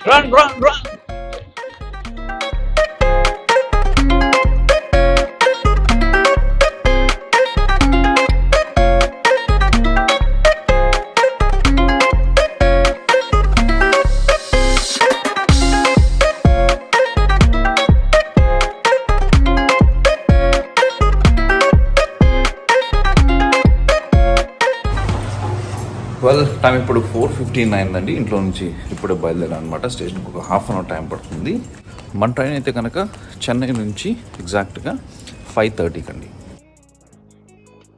Run, run, run! Well time ఇప్పుడు 4:15 అయిందండి. ఇంట్లో నుంచి ఇప్పుడే బయలుదేరాను అనమాట. స్టేషన్కి ఒక హాఫ్ అన్ అవర్ టైం పడుతుంది. మన ట్రైన్ అయితే కనుక చెన్నై నుంచి ఎగ్జాక్ట్గా 5:30కి అండి.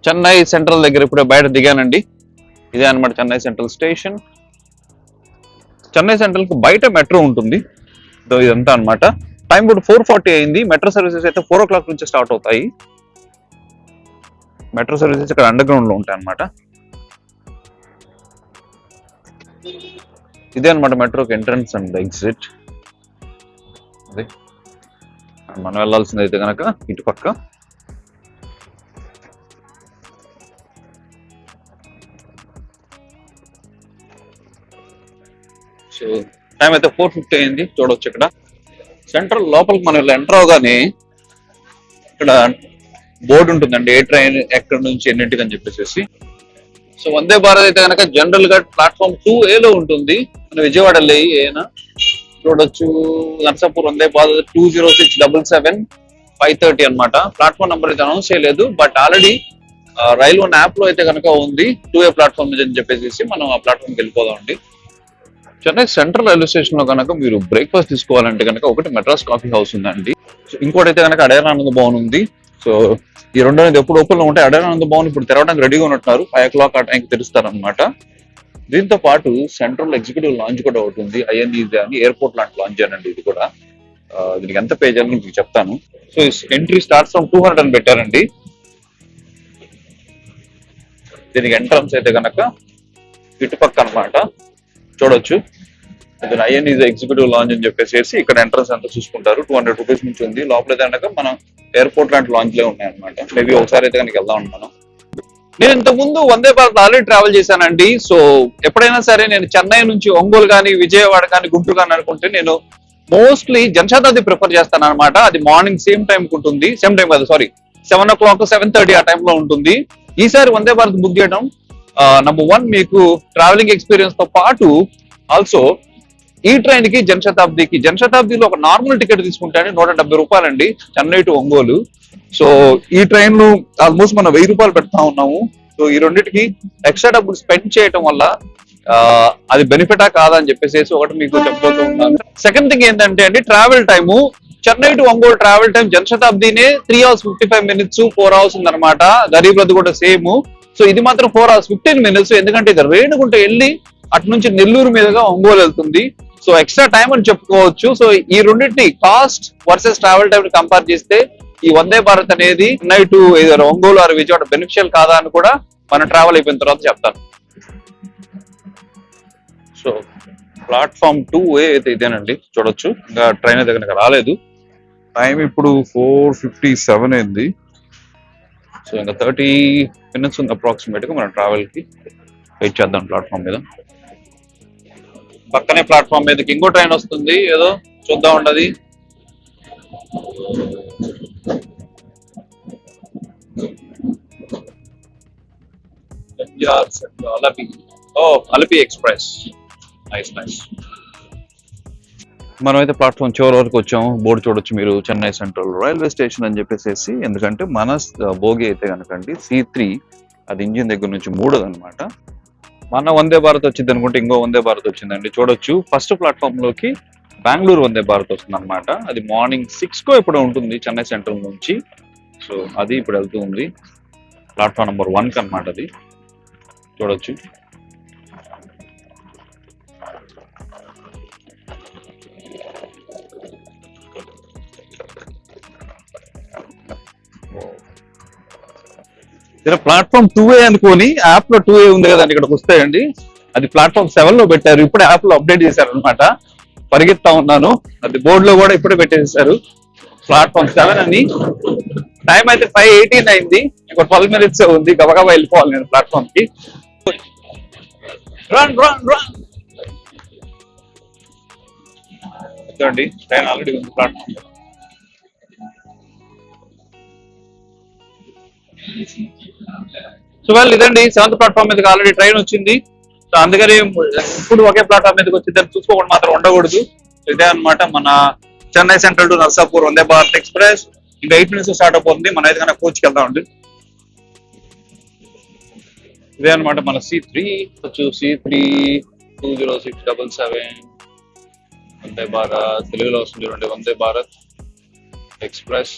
చెన్నై సెంట్రల్ దగ్గర ఇప్పుడే బయట దిగానండి. ఇదే అనమాట చెన్నై సెంట్రల్ స్టేషన్. చెన్నై సెంట్రల్కి బయట మెట్రో ఉంటుంది. ఇదంతా అనమాట. టైం ఇప్పుడు 4:40 అయింది. మెట్రో సర్వీసెస్ అయితే 4 o'clock నుంచి స్టార్ట్ అవుతాయి. మెట్రో సర్వీసెస్ ఇక్కడ అండర్ గ్రౌండ్ లో ఉంటాయి అనమాట. ఇదే అనమాట మెట్రోకి ఎంట్రన్స్ అండ్ ఎగ్జిట్. అదే మనం వెళ్ళాల్సింది అయితే కనుక ఇటు పక్క. సో టైం అయితే 4:50 అయింది. చూడవచ్చు ఇక్కడ సెంట్రల్ లోపలికి మనం ఇలా ఎంటర్ అవగానే ఇక్కడ బోర్డు ఉంటుందండి, ఏ ట్రైన్ ఎక్కడి నుంచి ఎన్నింటికి అని చెప్పేసి. సో వందే భారత్ అయితే కనుక జనరల్ గా ప్లాట్ఫామ్ 2A లో ఉంటుంది. మన విజయవాడ వెళ్ళి ఏనా చూడొచ్చు. నర్సాపూర్ వందే భారత్ 20677 5:30 అనమాట. ప్లాట్ఫామ్ నెంబర్ అయితే అనౌన్స్ చేయలేదు, బట్ ఆల్రెడీ రైల్వే యాప్ లో అయితే కనుక ఉంది 2A ప్లాట్ఫామ్ అని చెప్పేసి మనం ఆ ప్లాట్ఫామ్కి వెళ్ళిపోదాం అండి. చెన్నై సెంట్రల్ రైల్వే స్టేషన్ లో కనుక మీరు బ్రేక్ఫాస్ట్ తీసుకోవాలంటే కనుక ఒకటి మెడ్రాస్ కాఫీ హౌస్ ఉందండి. ఇంకోటి అయితే కనుక అడయార్ ఆనంద్ భవన్ ఉంది. సో ఈ రెండు అనేది ఎప్పుడు ఓపెన్ లో ఉంటాయి. అడయార్ ఆనంద్ భవన్ ఇప్పుడు తెరవడానికి రెడీగా ఉన్నట్టున్నారు. 5 o'clock ఆ టైంకి తెరుస్తారనమాట. దీంతో పాటు సెంట్రల్ ఎగ్జిక్యూటివ్ లాంచ్ కూడా ఒకటి ఉంది. INEZ అని ఎయిర్పోర్ట్ లాంటి లాంచ్ అండి. ఇది కూడా దీనికి ఎంత పే చేయాలని మీకు చెప్తాను. సో ఎంట్రీ స్టార్ట్స్ ఫ్రమ్ 200 అని పెట్టారండి. దీనికి ఎంట్రన్స్ అయితే కనుక ఇటుపక్క అనమాట. చూడొచ్చు ఇది INEZ ఎగ్జిక్యూటివ్ లాంచ్ అని చెప్పేసి ఇక్కడ ఎంట్రన్స్ అంతా చూసుకుంటారు. 200 రూపీస్ నుంచి ఉంది. లోపల కనుక మనం ఎయిర్పోర్ట్ లాంటి లాంచ్లే ఉన్నాయి అనమాట. మేబీ ఒకసారి అయితే కనుక వెళ్దాం మనం. నేను ఇంతకు ముందు వందే భారత్ ఆల్రెడీ ట్రావెల్ చేశానండి. సో ఎప్పుడైనా సరే నేను చెన్నై నుంచి ఒంగోలు కానీ విజయవాడ కానీ గుంటూరు కానీ అనుకుంటే నేను మోస్ట్లీ జనశతాబ్ది ప్రిఫర్ చేస్తాను అనమాట. అది మార్నింగ్ సేమ్ టైం ఉంటుంది. సేమ్ టైం కాదు, సారీ 7 o'clock 7:30 ఆ టైంలో ఉంటుంది. ఈసారి వందే భారత్ బుక్ చేయడం నంబర్ 1 మీకు ట్రావెలింగ్ ఎక్స్పీరియన్స్ తో పాటు ఆల్సో ఈ ట్రైన్ కి జనశతాబ్దిలో ఒక నార్మల్ టికెట్ తీసుకుంటే 170 రూపాయలండి చెన్నై టు ఒంగోలు. సో ఈ ట్రైన్ లో ఆల్మోస్ట్ మనం 1000 రూపాయలు పెడతా ఉన్నాము. సో ఈ రెండింటికి ఎక్స్ట్రా డబ్బులు స్పెండ్ చేయడం వల్ల అది బెనిఫిటా కాదా అని చెప్పేసి ఒకటి మీకు చెప్పబోతూ ఉన్నాను. సెకండ్ థింగ్ ఏంటంటే అండి, travel time Chennai to Ongole travel time జనశతాబ్దినే 3 hours 55 minutes 4 hours ఉందన్నమాట. గరీబ్ రథ్ కూడా సేమ్. సో ఇది మాత్రం 4 hours 15 minutes. ఎందుకంటే ఇది రేణుగుంట వెళ్ళి అటు నుంచి నెల్లూరు మీదుగా ఒంగోలు వెళ్తుంది. సో ఎక్స్ట్రా టైం అని చెప్పుకోవచ్చు. సో ఈ రెండింటిని cost versus travel time compare చేస్తే ఈ వందే భారత్ అనేది Chennai to Ongole or Vijayawada beneficial కాదా అని కూడా మనం ట్రావెల్ అయిపోయిన తర్వాత చెప్తాను. సో ప్లాట్ఫామ్ 2A అయితే ఇదేనండి. చూడొచ్చు ఇంకా ట్రైన్ అయితే కనుక రాలేదు. టైం ఇప్పుడు 4:57 అయింది. సో ఇంకా 30 minutes ఉంది అప్రాక్సిమేట్ గా మనం ట్రావెల్ కి. వెయిట్ చేద్దాం ప్లాట్ఫామ్ మీద. పక్కనే ప్లాట్ఫామ్ మీదకి ఇంకో ట్రైన్ వస్తుంది, ఏదో చూద్దాం ఉండదు. అలపి ఎక్స్ప్రెస్. నైస్. మనం అయితే ప్లాట్ఫామ్ చివరి వరకు వచ్చాము. బోర్డు చూడొచ్చు మీరు, చెన్నై సెంట్రల్ రైల్వే స్టేషన్ అని చెప్పేసి. ఎందుకంటే మన బోగి అయితే కనుకండి C3, అది ఇంజిన్ దగ్గర నుంచి 3ది అనమాట. మన వందే భారత్ వచ్చింది అనుకుంటే ఇంకో వందే భారత్ వచ్చిందండి. చూడొచ్చు ఫస్ట్ ప్లాట్ఫామ్ లోకి బెంగళూరు వందే భారత్ వస్తుంది అనమాట. అది మార్నింగ్ 6 ఇప్పుడు ఉంటుంది చెన్నై సెంట్రల్ నుంచి. సో అది ఇప్పుడు వెళ్తూ ఉంది ప్లాట్ఫామ్ నెంబర్ 1 అనమాట. అది చూడొచ్చు. ప్లాట్ఫామ్ 2A అనుకోని యాప్ లో 2A ఉంది కదండి, ఇక్కడికి వస్తాయండి. అది ప్లాట్ఫామ్ 7 లో పెట్టారు. ఇప్పుడే యాప్ లో అప్డేట్ చేశారు అనమాట. పరిగెత్తా ఉన్నాను. అది బోర్డు లో కూడా ఇప్పుడే పెట్టేశారు ప్లాట్ఫామ్ 7 అని. టైం అయితే 5:18 అయింది. ఇంకో 12 minutes ఉంది. గబగబా వెళ్ళిపోవాలి నేను ప్లాట్ఫామ్ కి. రన్. చూడండి ట్రైన్ ఆల్రెడీ ఉంది ప్లాట్ఫామ్. సో వెల్ ఇదండి 7th ప్లాట్ఫామ్ మీదకి ఆల్రెడీ ట్రైన్ వచ్చింది. సో అందుకని ఇప్పుడు ఒకే ప్లాట్ఫామ్ మీదకి వచ్చి దాన్ని చూసుకోవడం మాత్రం ఉండకూడదు. ఇదే అనమాట మన Chennai central to Narsapur Vande Bharat express. ఇంకా 8 minutes స్టార్ట్ అయిపోతుంది. మనం అయితే కన్నా కోచ్కి వెళ్దామండి. ఇదే అనమాట మన C3 C3 20677 వందే భారత్. తెలుగులో వస్తుంది చూడండి, వందే భారత్ ఎక్స్ప్రెస్.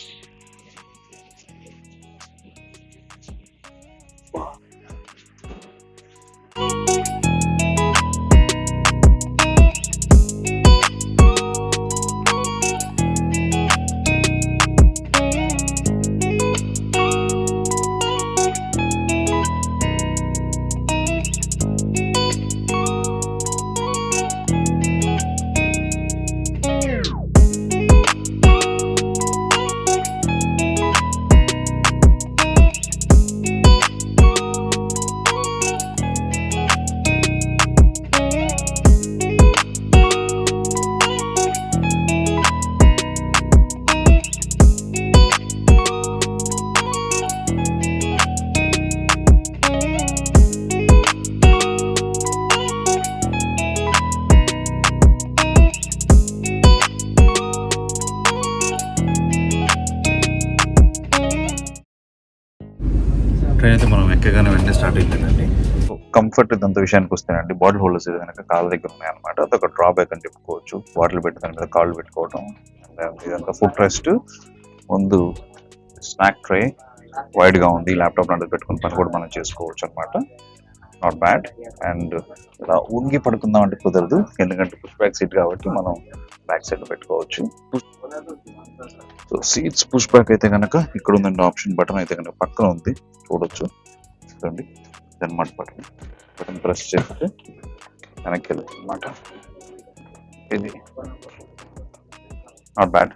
ట్రైన్ అయితే మనం ఎక్కగానే వెంటనే స్టార్ట్ అయిపోయిందండి. కంఫర్ట్ ఇదంతా విషయానికి వస్తేనండి, బాటిల్ హోల్డర్స్ ఇది కనుక కాళ్ళ దగ్గర ఉన్నాయన్నమాట. అదొక డ్రాబ్యాక్ అని చెప్పుకోవచ్చు. బాటిల్ పెట్టి దాని మీద కాళ్ళు పెట్టుకోవడం. ఇదంతా ఫుడ్ రెస్ట్. ముందు స్నాక్ ట్రే వైడ్ గా ఉంది. ల్యాప్టాప్ లాంటిది పెట్టుకుని పని కూడా మనం చేసుకోవచ్చు అనమాట. Not bad. అండ్ ఇలా ఊంగి పడుకుందాం అంటే కుదరదు, ఎందుకంటే పుష్ బ్యాక్ సీట్ కాబట్టి మనం బ్యాక్ సైడ్ పెట్టుకోవచ్చు. సో సీట్స్ పుష్ బ్యాక్ అయితే కనుక ఇక్కడ ఉందండి ఆప్షన్. బటన్ అయితే కనుక పక్కన ఉంది, చూడొచ్చు. చూడండి అనమాట. బటన్ ప్రెస్ చేస్తే వెనక్కి వెళ్తుంది అనమాట. ఇది నాట్ బ్యాడ్.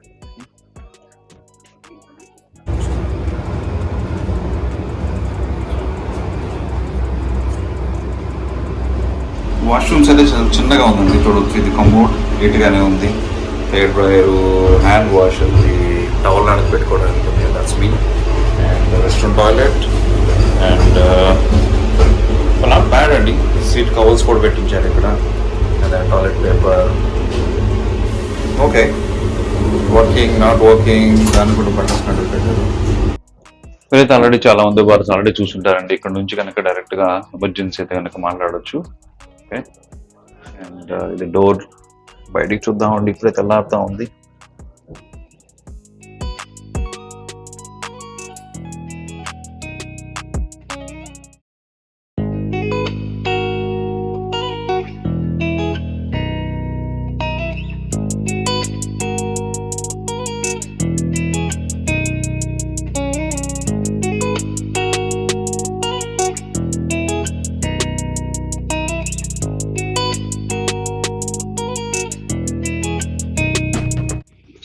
వాష్రూమ్స్ అయితే చిన్నగా ఉందండి, చూడొచ్చు. ఇది కమోడ్ నీట్గానే ఉంది. హెయిర్ డ్రైయర్, హ్యాండ్ వాష్ ఉంది, టవల్ లాంటిది పెట్టుకోవడానికి ఉంది. That's me. And restaurant toilet. And not bad అండి. సీట్ కవర్స్ కూడా పెట్టించారు ఇక్కడ. And toilet paper. Okay, working not working దాన్ని కూడా పట్టించినట్టు పెట్టారు. మీరైతే ఆల్రెడీ చాలా మంది భారత్ ఆల్రెడీ చూసుంటారండి. ఇక్కడ నుంచి కనుక డైరెక్ట్ గా ఎమర్జెన్సీ అయితే కనుక మాట్లాడవచ్చు. ఓకే. అండ్ ఇది డోర్ బయటికి చూద్దామండి. ఇప్పుడైతే తెల్లారుతా ఉంది.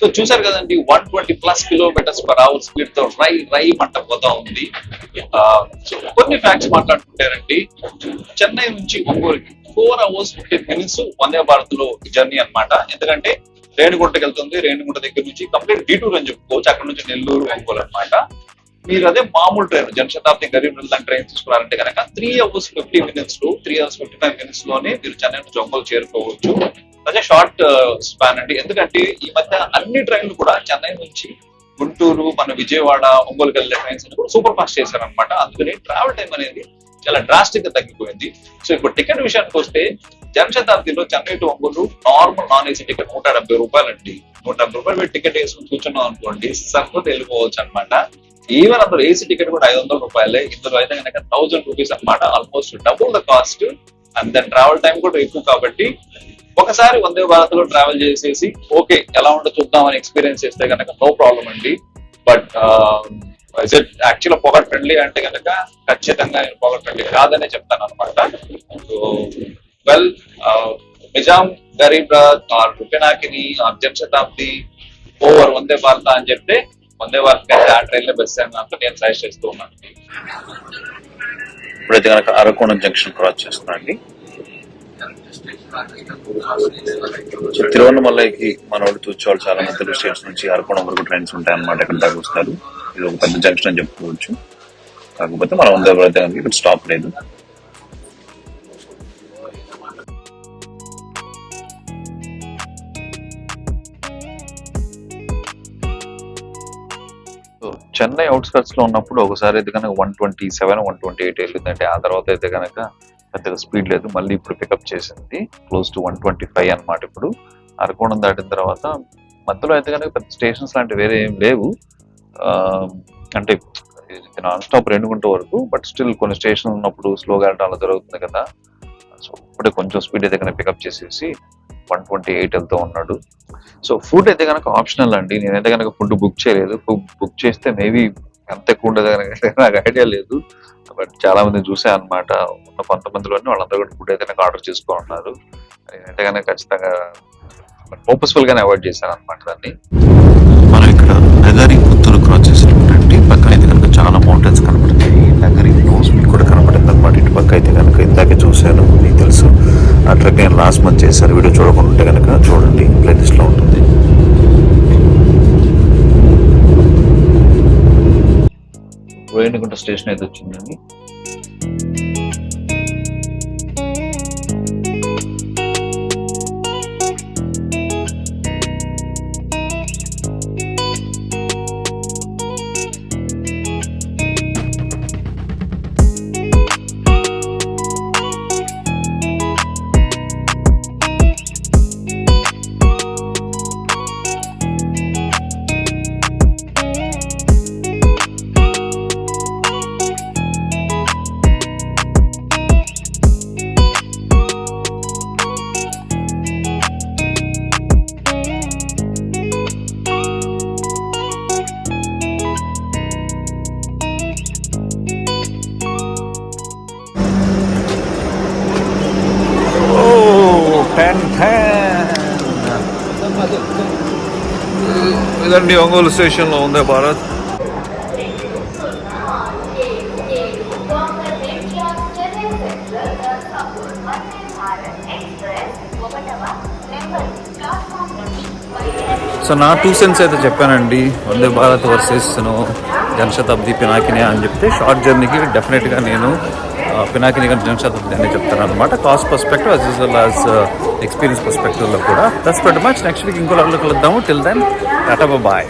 సో చూసారు కదండి, 120+ km/h స్పీడ్ తో రై మంట పోతా ఉంది. సో కొన్ని ఫ్యాక్ట్స్ మాట్లాడుకుంటారండి. చెన్నై నుంచి ఒంగోలుకి 4 hours 15 minutes వందే భారత్ లో జర్నీ అన్నమాట. ఎందుకంటే రేణిగుంటకి వెళ్తుంది. రేణిగుంట దగ్గర నుంచి కంప్లీట్ డీటూర్ అని చెప్పుకోవచ్చు. అక్కడ నుంచి నెల్లూరు, ఒంగోలు అనమాట. మీరు అదే మామూలు ట్రైన్ జనశతాబ్ది గరీబ్ రథ్ ట్రైన్ తీసుకున్నారంటే కనుక 3 hours 50 minutes 3 hours 55 minutes లోనే మీరు చెన్నై నుంచి ఒంగోలు చేరుకోవచ్చు. అదే షార్ట్ స్పాన్ అండి. ఎందుకంటే ఈ మధ్య అన్ని ట్రైన్లు కూడా చెన్నై నుంచి గుంటూరు, మన విజయవాడ, ఒంగోలుకి వెళ్ళే ట్రైన్స్ కూడా సూపర్ ఫాస్ట్ చేశారనమాట. అందుకని ట్రావెల్ టైం అనేది చాలా డ్రాస్టిక్ గా తగ్గిపోయింది. సో ఇప్పుడు టికెట్ విషయానికి వస్తే జనశతాబ్దిలో Chennai to Ongole normal non AC ticket 170 రూపాయలు అండి. 170 రూపాయలు పెట్టి టికెట్ వేసుకుని కూర్చున్నాం అనుకోండి, సరిపోతే వెళ్ళిపోవచ్చు అనమాట. ఈవెన్ అందులో ఏసీ టికెట్ కూడా 500 రూపాయలే. ఇందులో అయితే కనుక 1000 రూపీస్ అనమాట. Almost double the cost. And then travel time కూడా ఎక్కువ కాబట్టి ఒకసారి వందే భారత్ లో ట్రావెల్ చేసేసి ఓకే ఎలా ఉంటో చూద్దామని ఎక్స్పీరియన్స్ చేస్తే కనుక నో ప్రాబ్లం అండి. But is it actual pocket friendly అంటే కనుక ఖచ్చితంగా నేను పాకెట్ ఫ్రెండ్లీ కాదనే చెప్తాను అనమాట. So well Nizam, Garib Rath or Pinakini or Janshatabdi over Vande Bharat అని చెప్తే వందే భారత్ అయితే ఆ ట్రైన్ లో బెస్ట్ అని అంటే నేను సజెస్ట్ చేస్తూ ఉన్నాను. ఇప్పుడైతే కనుక అరకోణం జంక్షన్ క్రాస్ చేస్తున్నాను అండి. సో తిరువన్నమలైకి మనోడు చూసేవాళ్ళు చాలా మంది తెలుగు స్టేట్స్ నుంచి అరకోణం వరకు ట్రైన్స్ ఉంటాయి అన్నమాట. ఇక్కడ దాకా వస్తారు. ఇది ఒక పెద్ద జంక్షన్ అని చెప్పుకోవచ్చు. కాకపోతే మనం వందే భారత్ కనుక ఇక్కడ స్టాప్ లేదు. చెన్నై అవుట్స్కట్స్ లో ఉన్నప్పుడు ఒకసారి అయితే కనుక 127, 128 వెళ్ళిందంటే ఆ తర్వాత అయితే కనుక పెద్దగా స్పీడ్ లేదు. మళ్ళీ ఇప్పుడు పికప్ చేసింది క్లోజ్ టు 125 అన్నమాట. ఇప్పుడు అరకోణం దాటిన తర్వాత మధ్యలో అయితే కనుక పెద్ద స్టేషన్స్ లాంటి వేరే ఏం లేవు. అంటే నాన్ స్టాప్ రేణిగుంట వరకు, బట్ స్టిల్ కొన్ని స్టేషన్ ఉన్నప్పుడు స్లోగా వెళ్ళడం అలా జరుగుతుంది కదా. సో ఇప్పుడే కొంచెం స్పీడ్ అయితే కనుక పికప్ చేసేసి 128 వెళ్తూ ఉన్నాడు. సో ఫుడ్ అయితే కనుక ఆప్షనల్ అండి. నేనైతే కనుక ఫుడ్ బుక్ చేయలేదు. బుక్ చేస్తే మేబీ ఎంత ఎక్కువ ఉండదు కనుక నాకు ఐడియా లేదు. బట్ చాలా మంది చూసా అనమాట. ఉన్న కొంతమందిలోనే వాళ్ళందరూ కూడా ఫుడ్ అయితే నాకు ఆర్డర్ చేసుకో ఉన్నారు. నేనైతే కనుక ఖచ్చితంగా పర్పస్ఫుల్ గానే అవాయిడ్ చేశాను అనమాట దాన్ని. మనం ఇక్కడ నగరి పుత్తూరు క్రాస్ చేసినటువంటి పక్కన అయితే కనుక చాలా మౌంటైన్స్ కనపడతాయి. నగరి నోస్ మీకు కూడా కనపడింది అనమాట. ఇటు పక్క అయితే కనుక ఇందాకే చూశాను, మీకు తెలుసు. ఆ ట్రెక్ నేను లాస్ట్ మంత్ చేశాను. వీడియో చూడకుండా ఉంటే కనుక చూడండి, ప్లేలిస్ట్ లో ఉంటుంది. రేణిగుంట స్టేషన్ అయితే వచ్చిందండి. ఇదండి ఒంగోలు స్టేషన్ లో ఉందే భారత్. సో నా 2 cents అయితే చెప్పానండి. వందే భారత్ వర్సెస్ జనశతాబ్ది పినాకిని అని చెప్తే షార్ట్ జర్నీకి డెఫినెట్గా నేను పినాకిని కానీ జనశతాబ్ది అని చెప్తాను అనమాట. Cost perspective as well as experience పర్స్పెక్టివ్లో కూడా. That's very much. Next week ఇంకో కలుద్దాము. Till then tata bye.